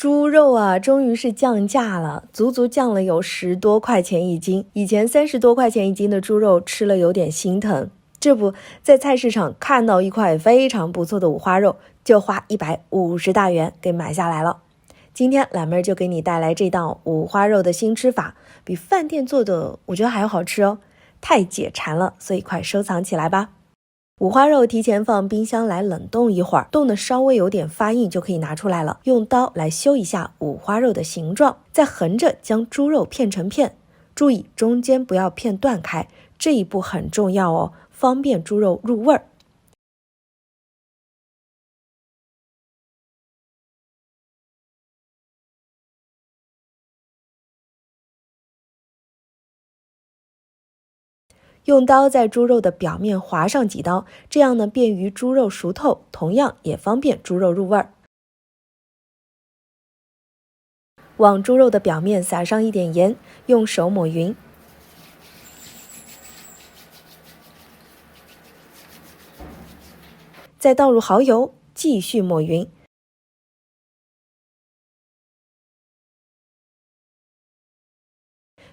猪肉啊，终于是降价了，足足降了有10多块钱一斤。以前30多块钱一斤的猪肉吃了有点心疼。这不，在菜市场看到一块非常不错的五花肉，就花150大元给买下来了。今天懒妹就给你带来这道五花肉的新吃法，比饭店做的我觉得还要好吃哦，太解馋了，所以快收藏起来吧。五花肉提前放冰箱来冷冻一会儿，冻得稍微有点发硬就可以拿出来了。用刀来修一下五花肉的形状，再横着将猪肉片成片，注意中间不要片断开，这一步很重要哦，方便猪肉入味儿。用刀在猪肉的表面划上几刀，这样呢便于猪肉熟透，同样也方便猪肉入味儿。往猪肉的表面撒上一点盐，用手抹匀。再倒入蚝油，继续抹匀。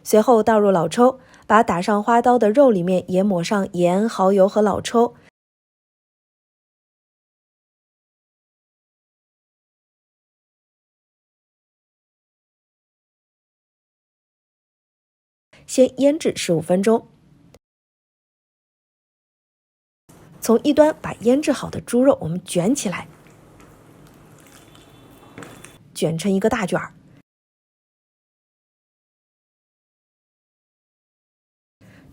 随后倒入老抽，把打上花刀的肉里面也抹上盐、蚝油和老抽。先腌制15分钟。从一端把腌制好的猪肉我们卷起来，卷成一个大卷儿。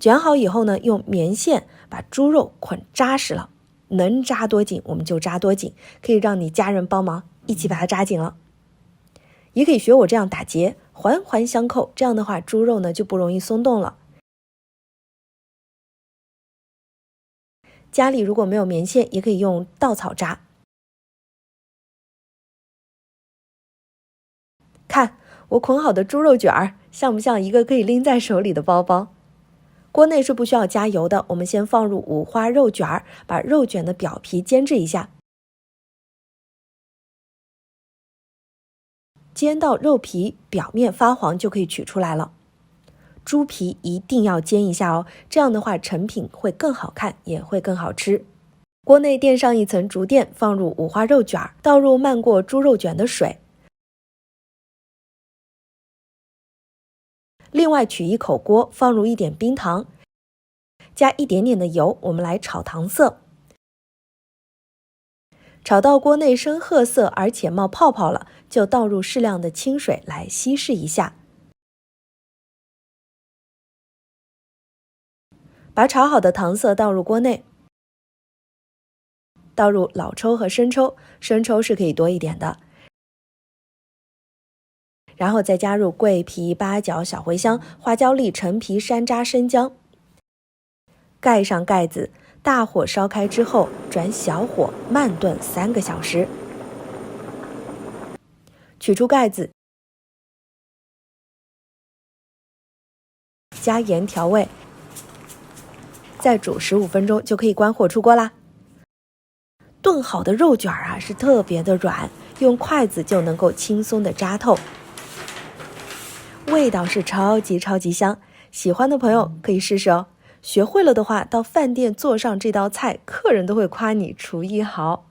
卷好以后呢，用棉线把猪肉捆扎实了，能扎多紧我们就扎多紧，可以让你家人帮忙一起把它扎紧了。也可以学我这样打结，环环相扣，这样的话猪肉呢就不容易松动了。家里如果没有棉线，也可以用稻草扎。看我捆好的猪肉卷儿，像不像一个可以拎在手里的包包？锅内是不需要加油的，我们先放入五花肉卷儿，把肉卷的表皮煎制一下。煎到肉皮表面发黄就可以取出来了。猪皮一定要煎一下哦，这样的话成品会更好看，也会更好吃。锅内垫上一层竹垫，放入五花肉卷儿，倒入漫过猪肉卷的水。另外取一口锅，放入一点冰糖，加一点点的油，我们来炒糖色。炒到锅内深褐色而且冒泡泡了，就倒入适量的清水来稀释一下。把炒好的糖色倒入锅内，倒入老抽和生抽，生抽是可以多一点的。然后再加入桂皮、八角、小茴香、花椒粒、陈皮、山楂、生姜。盖上盖子，大火烧开之后，转小火慢炖3个小时。取出盖子，加盐调味，再煮15分钟就可以关火出锅啦。炖好的肉卷啊是特别的软，用筷子就能够轻松的扎透，味道是超级香。喜欢的朋友可以试试哦。学会了的话，到饭店做上这道菜，客人都会夸你厨艺好。